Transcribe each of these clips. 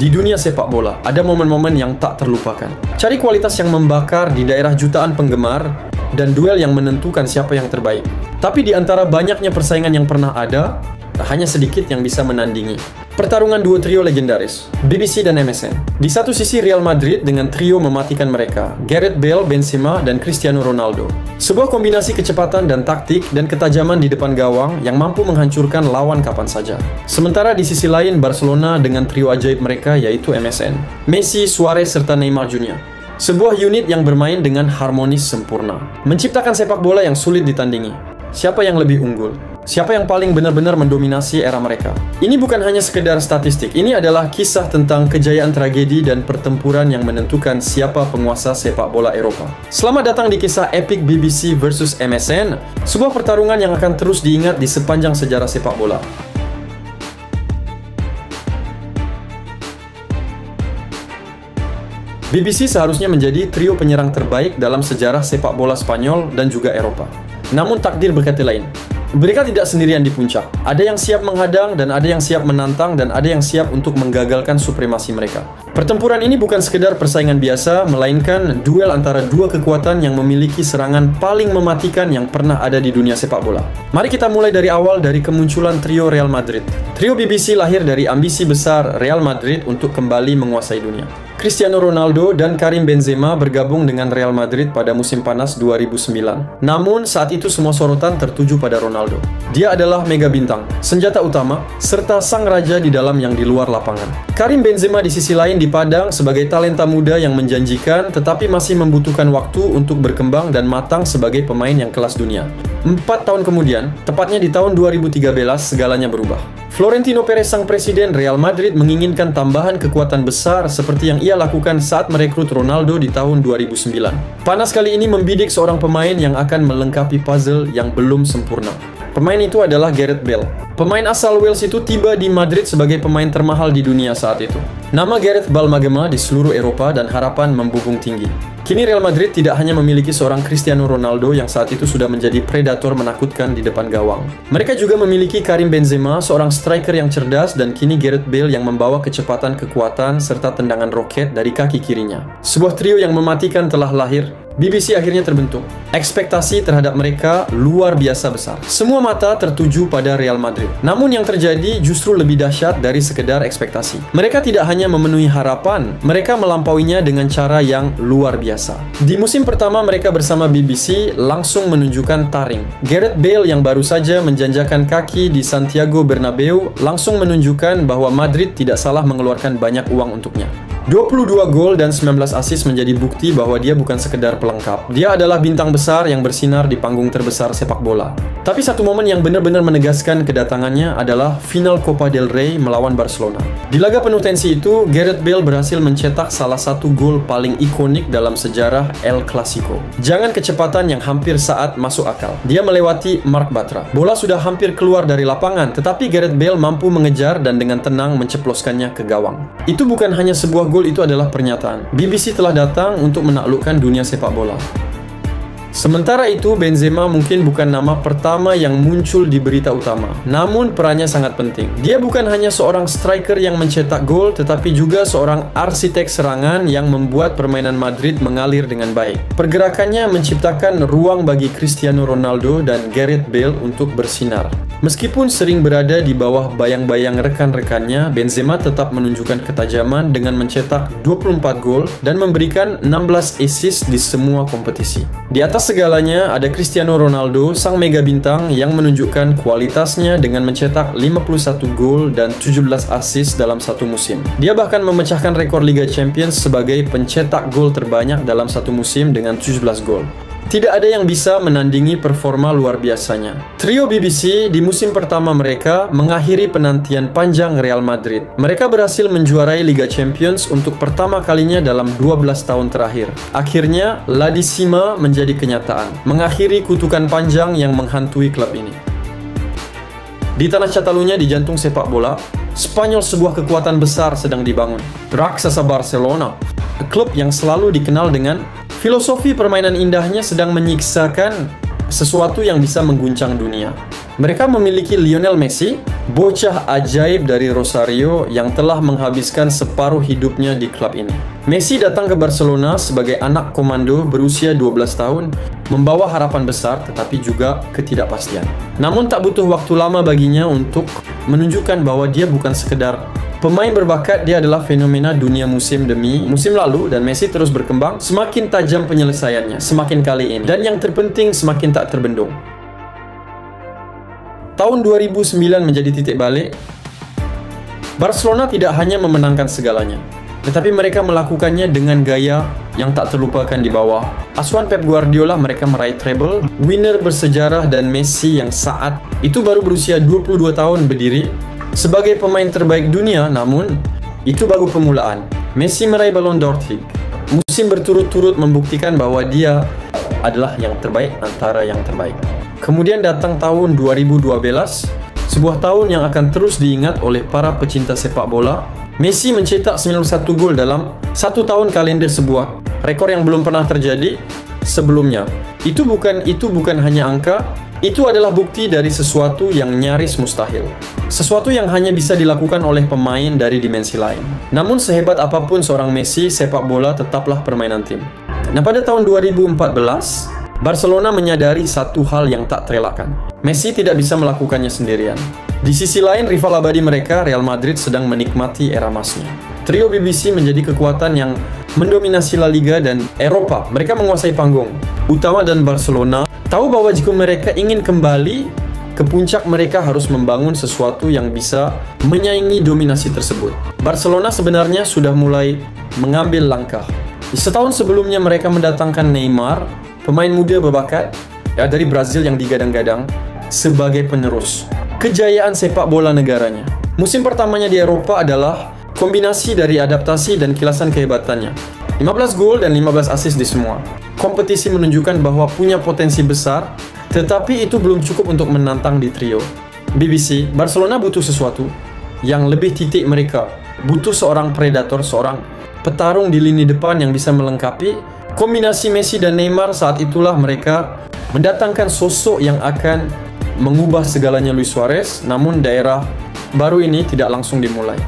Di dunia sepak bola, ada momen-momen yang tak terlupakan. Cari kualitas yang membakar di daerah jutaan penggemar dan duel yang menentukan siapa yang terbaik. Tapi di antara banyaknya persaingan yang pernah ada, hanya sedikit yang bisa menandingi pertarungan dua trio legendaris, BBC dan MSN. Di satu sisi Real Madrid dengan trio mematikan mereka, Gareth Bale, Benzema, dan Cristiano Ronaldo. Sebuah kombinasi kecepatan dan taktik dan ketajaman di depan gawang yang mampu menghancurkan lawan kapan saja. Sementara di sisi lain Barcelona dengan trio ajaib mereka yaitu MSN, Messi, Suarez, serta Neymar Jr. Sebuah unit yang bermain dengan harmonis sempurna, menciptakan sepak bola yang sulit ditandingi. Siapa yang lebih unggul? Siapa yang paling benar-benar mendominasi era mereka? Ini bukan hanya sekedar statistik, ini adalah kisah tentang kejayaan tragedi dan pertempuran yang menentukan siapa penguasa sepak bola Eropa. Selamat datang di kisah epic BBC versus MSN, sebuah pertarungan yang akan terus diingat di sepanjang sejarah sepak bola. BBC seharusnya menjadi trio penyerang terbaik dalam sejarah sepak bola Spanyol dan juga Eropa. Namun takdir berkata lain. Mereka tidak sendirian di puncak. Ada yang siap menghadang dan ada yang siap menantang dan ada yang siap untuk menggagalkan supremasi mereka. Pertempuran ini bukan sekedar persaingan biasa, melainkan duel antara dua kekuatan yang memiliki serangan paling mematikan yang pernah ada di dunia sepak bola. Mari kita mulai dari awal, dari kemunculan trio Real Madrid. Trio BBC lahir dari ambisi besar Real Madrid untuk kembali menguasai dunia. Cristiano Ronaldo dan Karim Benzema bergabung dengan Real Madrid pada musim panas 2009. Namun, saat itu semua sorotan tertuju pada Ronaldo. Dia adalah mega bintang, senjata utama, serta sang raja di dalam yang di luar lapangan. Karim Benzema di sisi lain dipandang sebagai talenta muda yang menjanjikan tetapi masih membutuhkan waktu untuk berkembang dan matang sebagai pemain yang kelas dunia. 4 tahun kemudian, tepatnya di tahun 2013, segalanya berubah. Florentino Perez, sang presiden Real Madrid, menginginkan tambahan kekuatan besar seperti yang ia lakukan saat merekrut Ronaldo di tahun 2009. Panas kali ini membidik seorang pemain yang akan melengkapi puzzle yang belum sempurna. Pemain itu adalah Gareth Bale. Pemain asal Wales itu tiba di Madrid sebagai pemain termahal di dunia saat itu. Nama Gareth Bale menggema di seluruh Eropa dan harapan membubung tinggi. Kini Real Madrid tidak hanya memiliki seorang Cristiano Ronaldo yang saat itu sudah menjadi predator menakutkan di depan gawang. Mereka juga memiliki Karim Benzema, seorang striker yang cerdas, dan kini Gareth Bale yang membawa kecepatan, kekuatan, serta tendangan roket dari kaki kirinya. Sebuah trio yang mematikan telah lahir. BBC akhirnya terbentuk. Ekspektasi terhadap mereka luar biasa besar. Semua mata tertuju pada Real Madrid. Namun yang terjadi justru lebih dahsyat dari sekedar ekspektasi. Mereka tidak hanya memenuhi harapan, mereka melampauinya dengan cara yang luar biasa. Di musim pertama mereka bersama BBC langsung menunjukkan taring. Gareth Bale yang baru saja menjanjakan kaki di Santiago Bernabeu langsung menunjukkan bahwa Madrid tidak salah mengeluarkan banyak uang untuknya. 22 gol dan 19 assist menjadi bukti bahwa dia bukan sekedar pelengkap. Dia adalah bintang besar yang bersinar di panggung terbesar sepak bola. Tapi satu momen yang benar-benar menegaskan kedatangannya adalah final Copa del Rey melawan Barcelona. Di laga penuh tensi itu, Gareth Bale berhasil mencetak salah satu gol paling ikonik dalam sejarah El Clasico. Jangan kecepatan yang hampir saat masuk akal. Dia melewati Marc Bartra. Bola sudah hampir keluar dari lapangan, tetapi Gareth Bale mampu mengejar dan dengan tenang menceploskannya ke gawang. Itu bukan hanya sebuah gol, itu adalah pernyataan. BBC telah datang untuk menaklukkan dunia sepak bola. Sementara itu, Benzema mungkin bukan nama pertama yang muncul di berita utama. Namun, perannya sangat penting. Dia bukan hanya seorang striker yang mencetak gol, tetapi juga seorang arsitek serangan yang membuat permainan Madrid mengalir dengan baik. Pergerakannya menciptakan ruang bagi Cristiano Ronaldo dan Gareth Bale untuk bersinar. Meskipun sering berada di bawah bayang-bayang rekan-rekannya, Benzema tetap menunjukkan ketajaman dengan mencetak 24 gol dan memberikan 16 assist di semua kompetisi. Di atas segalanya, ada Cristiano Ronaldo, sang mega bintang yang menunjukkan kualitasnya dengan mencetak 51 gol dan 17 assist dalam satu musim. Dia bahkan memecahkan rekor Liga Champions sebagai pencetak gol terbanyak dalam satu musim dengan 17 gol. Tidak ada yang bisa menandingi performa luar biasanya. Trio BBC di musim pertama mereka mengakhiri penantian panjang Real Madrid. Mereka berhasil menjuarai Liga Champions untuk pertama kalinya dalam 12 tahun terakhir. Akhirnya, La Decima menjadi kenyataan, mengakhiri kutukan panjang yang menghantui klub ini. Di tanah Catalunya, di jantung sepak bola, Spanyol, sebuah kekuatan besar sedang dibangun. Raksasa Barcelona, klub yang selalu dikenal dengan filosofi permainan indahnya, sedang menyiksakan sesuatu yang bisa mengguncang dunia. Mereka memiliki Lionel Messi, bocah ajaib dari Rosario yang telah menghabiskan separuh hidupnya di klub ini. Messi datang ke Barcelona sebagai anak komando berusia 12 tahun, membawa harapan besar tetapi juga ketidakpastian. Namun tak butuh waktu lama baginya untuk menunjukkan bahwa dia bukan sekedar pemain berbakat, dia adalah fenomena dunia musim demi musim lalu, dan Messi terus berkembang, semakin tajam penyelesaiannya, semakin kali ini. Dan yang terpenting, semakin tak terbendung. Tahun 2009 menjadi titik balik. Barcelona tidak hanya memenangkan segalanya, tetapi mereka melakukannya dengan gaya yang tak terlupakan di bawah asuhan Pep Guardiola. Mereka meraih treble, winner bersejarah, dan Messi yang saat itu baru berusia 22 tahun berdiri sebagai pemain terbaik dunia. Namun, itu baru permulaan. Messi meraih Ballon d'Or 3. Musim berturut-turut membuktikan bahwa dia adalah yang terbaik antara yang terbaik. Kemudian datang tahun 2012, sebuah tahun yang akan terus diingat oleh para pecinta sepak bola. Messi mencetak 91 gol dalam satu tahun kalender, sebuah rekor yang belum pernah terjadi sebelumnya. Itu bukan hanya angka, itu adalah bukti dari sesuatu yang nyaris mustahil. Sesuatu yang hanya bisa dilakukan oleh pemain dari dimensi lain. Namun sehebat apapun seorang Messi, sepak bola tetaplah permainan tim. Nah, pada tahun 2014, Barcelona menyadari satu hal yang tak terelakkan. Messi tidak bisa melakukannya sendirian. Di sisi lain, rival abadi mereka, Real Madrid, sedang menikmati era emasnya. Trio BBC menjadi kekuatan yang mendominasi La Liga dan Eropa. Mereka menguasai panggung utama, dan Barcelona tahu bahwa jika mereka ingin kembali ke puncak, mereka harus membangun sesuatu yang bisa menyaingi dominasi tersebut. Barcelona sebenarnya sudah mulai mengambil langkah. Setahun sebelumnya mereka mendatangkan Neymar, pemain muda berbakat dari Brazil yang digadang-gadang sebagai penerus kejayaan sepak bola negaranya. Musim pertamanya di Eropa adalah kombinasi dari adaptasi dan kilasan kehebatannya. 15 gol dan 15 assist di semua kompetisi menunjukkan bahwa punya potensi besar, tetapi itu belum cukup untuk menantang di trio BBC. Barcelona butuh sesuatu yang lebih titik mereka. Butuh seorang predator, seorang petarung di lini depan yang bisa melengkapi kombinasi Messi dan Neymar. Saat itulah mereka mendatangkan sosok yang akan mengubah segalanya, Luis Suarez. Namun daerah baru ini tidak langsung dimulai.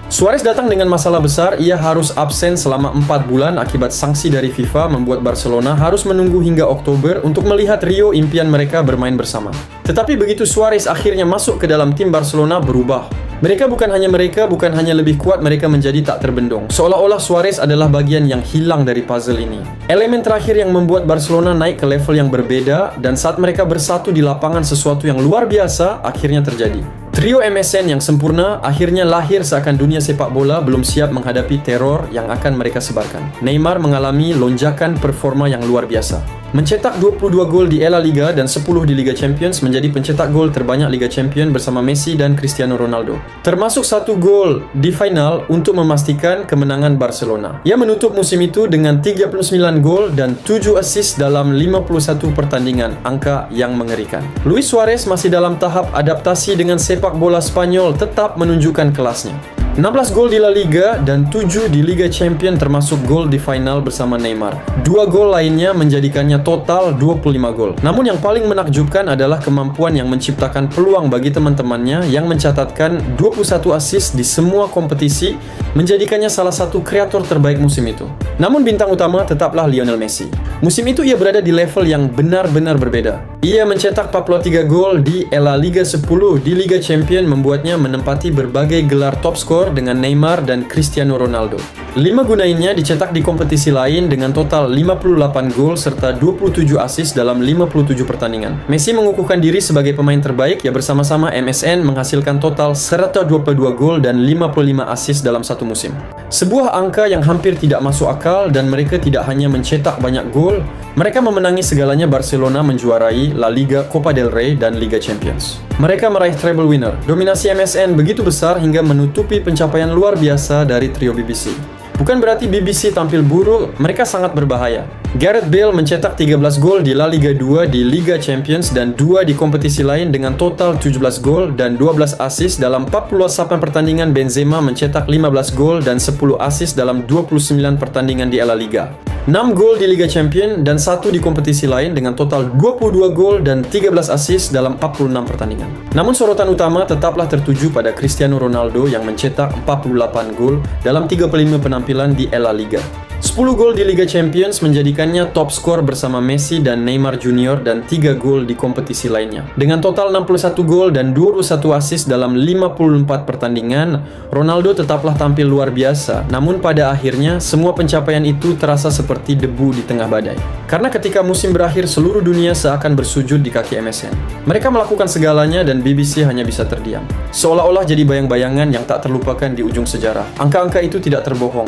Suarez datang dengan masalah besar. Ia harus absen selama 4 bulan akibat sanksi dari FIFA, membuat Barcelona harus menunggu hingga Oktober untuk melihat Rio, impian mereka, bermain bersama. Tetapi begitu Suarez akhirnya masuk ke dalam tim, Barcelona berubah. Mereka bukan hanya lebih kuat, mereka menjadi tak terbendung. Seolah-olah Suarez adalah bagian yang hilang dari puzzle ini. Elemen terakhir yang membuat Barcelona naik ke level yang berbeda, dan saat mereka bersatu di lapangan, sesuatu yang luar biasa akhirnya terjadi. Trio MSN yang sempurna akhirnya lahir seakan dunia sepak bola belum siap menghadapi teror yang akan mereka sebarkan. Neymar mengalami lonjakan performa yang luar biasa. Mencetak 22 gol di La Liga dan 10 di Liga Champions, menjadi pencetak gol terbanyak Liga Champions bersama Messi dan Cristiano Ronaldo. Termasuk 1 gol di final untuk memastikan kemenangan Barcelona. Ia menutup musim itu dengan 39 gol dan 7 assist dalam 51 pertandingan, angka yang mengerikan. Luis Suarez masih dalam tahap adaptasi dengan sepak bola Spanyol, tetap menunjukkan kelasnya. 16 gol di La Liga dan 7 di Liga Champions, termasuk gol di final bersama Neymar. 2 gol lainnya menjadikannya total 25 gol. Namun yang paling menakjubkan adalah kemampuan yang menciptakan peluang bagi teman-temannya yang mencatatkan 21 assist di semua kompetisi, menjadikannya salah satu kreator terbaik musim itu. Namun bintang utama tetaplah Lionel Messi. Musim itu ia berada di level yang benar-benar berbeda. Ia mencetak 43 gol di La Liga, 10 di Liga Champions, membuatnya menempati berbagai gelar top skor dengan Neymar dan Cristiano Ronaldo. 5 gol lainnya dicetak di kompetisi lain dengan total 58 gol serta 27 assist dalam 57 pertandingan. Messi mengukuhkan diri sebagai pemain terbaik. Ya, bersama-sama MSN menghasilkan total 122 gol dan 55 assist dalam satu musim. Sebuah angka yang hampir tidak masuk akal, dan mereka tidak hanya mencetak banyak gol, mereka memenangi segalanya. Barcelona menjuarai La Liga, Copa del Rey, dan Liga Champions. Mereka meraih treble winner. Dominasi MSN begitu besar hingga menutupi pencapaian luar biasa dari trio BBC. Bukan berarti BBC tampil buruk, mereka sangat berbahaya. Gareth Bale mencetak 13 gol di La Liga 2 di Liga Champions dan 2 di kompetisi lain dengan total 17 gol dan 12 assist dalam 48 pertandingan. Benzema mencetak 15 gol dan 10 assist dalam 29 pertandingan di La Liga. 6 gol di Liga Champions dan 1 di kompetisi lain dengan total 22 gol dan 13 assist dalam 46 pertandingan. Namun sorotan utama tetaplah tertuju pada Cristiano Ronaldo yang mencetak 48 gol dalam 35 penampilan di La Liga. 10 gol di Liga Champions menjadikannya top skor bersama Messi dan Neymar Junior dan 3 gol di kompetisi lainnya. Dengan total 61 gol dan 21 assist dalam 54 pertandingan, Ronaldo tetaplah tampil luar biasa. Namun pada akhirnya, semua pencapaian itu terasa seperti debu di tengah badai. Karena ketika musim berakhir, seluruh dunia seakan bersujud di kaki MSN. Mereka melakukan segalanya dan BBC hanya bisa terdiam. Seolah-olah jadi bayang-bayangan yang tak terlupakan di ujung sejarah. Angka-angka itu tidak terbohong.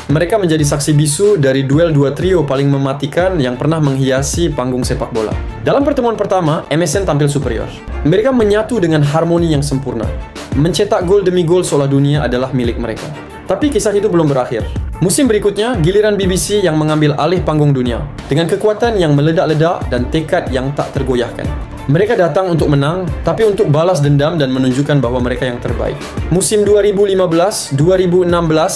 Mereka menjadi saksi bisu dari duel dua trio paling mematikan yang pernah menghiasi panggung sepak bola. Dalam pertemuan pertama, MSN tampil superior. Mereka menyatu dengan harmoni yang sempurna. Mencetak gol demi gol seolah dunia adalah milik mereka. Tapi kisah itu belum berakhir. Musim berikutnya, giliran BBC yang mengambil alih panggung dunia. Dengan kekuatan yang meledak-ledak dan tekad yang tak tergoyahkan. Mereka datang untuk menang, tapi untuk balas dendam dan menunjukkan bahwa mereka yang terbaik. Musim 2015-2016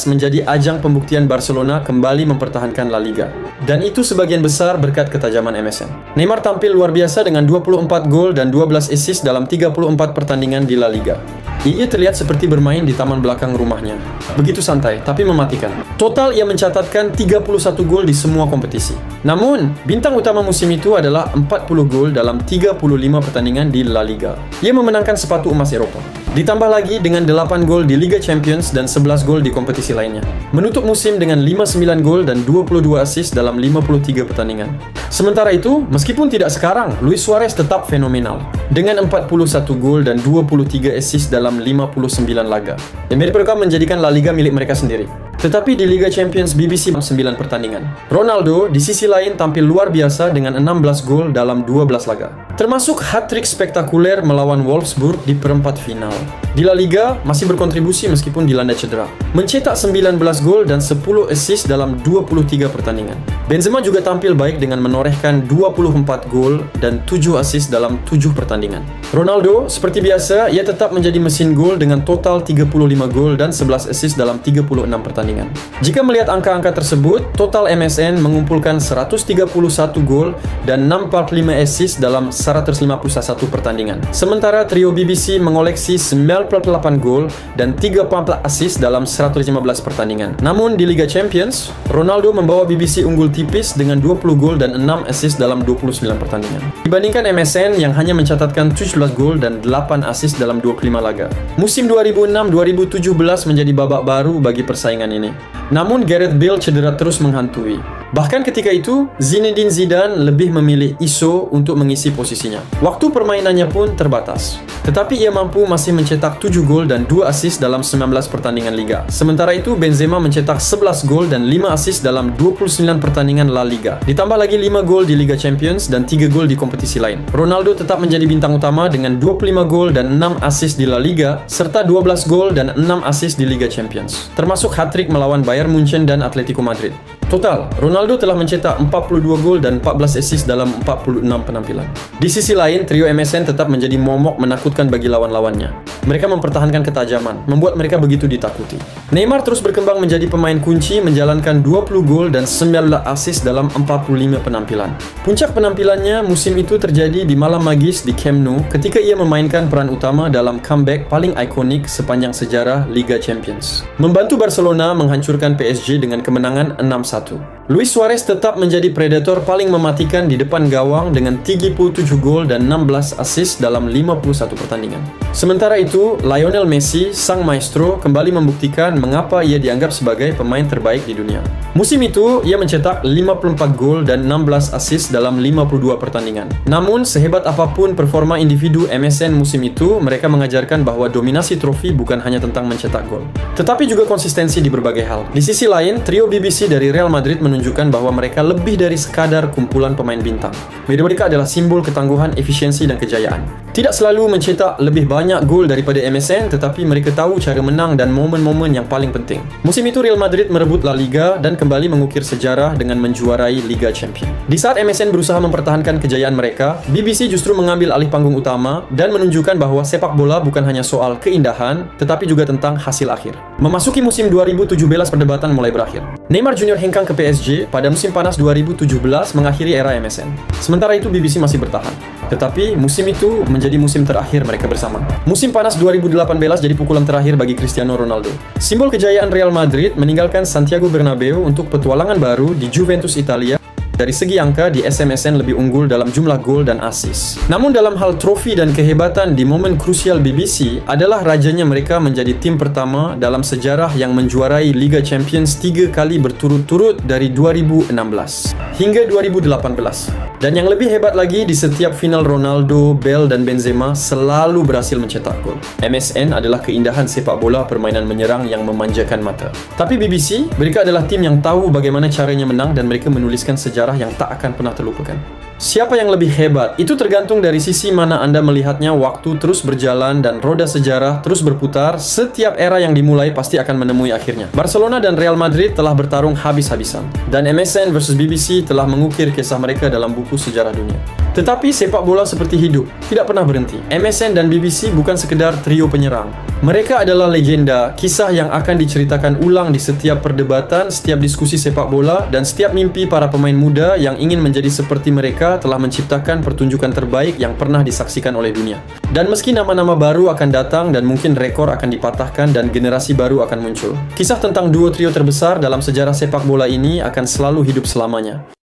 menjadi ajang pembuktian Barcelona kembali mempertahankan La Liga. Dan itu sebagian besar berkat ketajaman MSN. Neymar tampil luar biasa dengan 24 gol dan 12 assist dalam 34 pertandingan di La Liga. Ia terlihat seperti bermain di taman belakang rumahnya. Begitu santai, tapi mematikan. Total ia mencatatkan 31 gol di semua kompetisi. Namun, bintang utama musim itu adalah 40 gol dalam 35 pertandingan di La Liga. Ia memenangkan sepatu emas Eropa. Ditambah lagi dengan 8 gol di Liga Champions dan 11 gol di kompetisi lainnya. Menutup musim dengan 59 gol dan 22 assist dalam 53 pertandingan. Sementara itu, meskipun tidak sekarang, Luis Suarez tetap fenomenal. Dengan 41 gol dan 23 assist dalam 59 laga. Dan mereka menjadikan La Liga milik mereka sendiri. Tetapi di Liga Champions BBC 9 pertandingan. Ronaldo di sisi lain tampil luar biasa dengan 16 gol dalam 12 laga. Termasuk hat-trick spektakuler melawan Wolfsburg di perempat final. Di La Liga masih berkontribusi meskipun dilanda cedera. Mencetak 19 gol dan 10 assist dalam 23 pertandingan. Benzema juga tampil baik dengan menorehkan 24 gol dan 7 assist dalam 7 pertandingan. Ronaldo seperti biasa ia tetap menjadi mesin gol dengan total 35 gol dan 11 assist dalam 36 pertandingan. Jika melihat angka-angka tersebut, total MSN mengumpulkan 131 gol dan 645 assist dalam 151 pertandingan. Sementara trio BBC mengoleksi 98 gol dan 34 assist dalam 115 pertandingan. Namun di Liga Champions, Ronaldo membawa BBC unggul tipis dengan 20 gol dan 6 assist dalam 29 pertandingan. Dibandingkan MSN yang hanya mencatatkan 17 gol dan 8 assist dalam 25 laga. Musim 2006-2017 menjadi babak baru bagi persaingan ini. Namun Gareth Bale cedera terus menghantui. Bahkan ketika itu, Zinedine Zidane lebih memilih Isco untuk mengisi posisinya. Waktu permainannya pun terbatas. Tetapi ia mampu masih mencetak 7 gol dan 2 assist dalam 19 pertandingan Liga. Sementara itu, Benzema mencetak 11 gol dan 5 assist dalam 29 pertandingan La Liga. Ditambah lagi 5 gol di Liga Champions dan 3 gol di kompetisi lain. Ronaldo tetap menjadi bintang utama dengan 25 gol dan 6 assist di La Liga, serta 12 gol dan 6 assist di Liga Champions. Termasuk hat-trick melawan Bayern Munchen dan Atletico Madrid. Total, Ronaldo telah mencetak 42 gol dan 14 assist dalam 46 penampilan. Di sisi lain, trio MSN tetap menjadi momok menakutkan bagi lawan-lawannya. Mereka mempertahankan ketajaman, membuat mereka begitu ditakuti. Neymar terus berkembang menjadi pemain kunci, menjalankan 20 gol dan 19 assist dalam 45 penampilan. Puncak penampilannya musim itu terjadi di malam magis di Camp Nou ketika ia memainkan peran utama dalam comeback paling ikonik sepanjang sejarah Liga Champions. Membantu Barcelona menghancurkan PSG dengan kemenangan 6-1. Luis Suarez tetap menjadi predator paling mematikan di depan gawang dengan 37 gol dan 16 assist dalam 51 pertandingan. Sementara itu, Lionel Messi, sang maestro, kembali membuktikan mengapa ia dianggap sebagai pemain terbaik di dunia. Musim itu, ia mencetak 54 gol dan 16 assist dalam 52 pertandingan. Namun, sehebat apapun performa individu MSN musim itu, mereka mengajarkan bahwa dominasi trofi bukan hanya tentang mencetak gol, tetapi juga konsistensi di berbagai hal. Di sisi lain, trio BBC dari Real Madrid menunjukkan bahwa mereka lebih dari sekadar kumpulan pemain bintang. Mereka adalah simbol ketangguhan, efisiensi, dan kejayaan. Tidak selalu mencetak lebih banyak banyak gol daripada MSN, tetapi mereka tahu cara menang dan momen-momen yang paling penting. Musim itu Real Madrid merebut La Liga dan kembali mengukir sejarah dengan menjuarai Liga Champions. Di saat MSN berusaha mempertahankan kejayaan mereka, BBC justru mengambil alih panggung utama dan menunjukkan bahwa sepak bola bukan hanya soal keindahan, tetapi juga tentang hasil akhir. Memasuki musim 2017, perdebatan mulai berakhir. Neymar Junior hengkang ke PSG pada musim panas 2017 mengakhiri era MSN. Sementara itu BBC masih bertahan. Tetapi musim itu menjadi musim terakhir mereka bersama. Musim panas 2018 jadi pukulan terakhir bagi Cristiano Ronaldo. Simbol kejayaan Real Madrid meninggalkan Santiago Bernabeu untuk petualangan baru di Juventus Italia. Dari segi angka, di SMSN lebih unggul dalam jumlah gol dan assist. Namun dalam hal trofi dan kehebatan di momen krusial BBC adalah rajanya mereka menjadi tim pertama dalam sejarah yang menjuarai Liga Champions 3 kali berturut-turut dari 2016 hingga 2018. Dan yang lebih hebat lagi, di setiap final Ronaldo, Bale dan Benzema selalu berhasil mencetak gol. MSN adalah keindahan sepak bola permainan menyerang yang memanjakan mata. Tapi BBC, mereka adalah tim yang tahu bagaimana caranya menang dan mereka menuliskan sejarah yang tak akan pernah terlupakan. Siapa yang lebih hebat? Itu tergantung dari sisi mana Anda melihatnya. Waktu terus berjalan dan roda sejarah terus berputar. Setiap era yang dimulai pasti akan menemui akhirnya. Barcelona dan Real Madrid telah bertarung habis-habisan. Dan MSN versus BBC telah mengukir kisah mereka dalam buku sejarah dunia. Tetapi sepak bola seperti hidup, tidak pernah berhenti. MSN dan BBC bukan sekedar trio penyerang. Mereka adalah legenda, kisah yang akan diceritakan ulang di setiap perdebatan, setiap diskusi sepak bola, dan setiap mimpi para pemain muda yang ingin menjadi seperti mereka telah menciptakan pertunjukan terbaik yang pernah disaksikan oleh dunia. Dan meski nama-nama baru akan datang dan mungkin rekor akan dipatahkan dan generasi baru akan muncul, kisah tentang duo trio terbesar dalam sejarah sepak bola ini akan selalu hidup selamanya.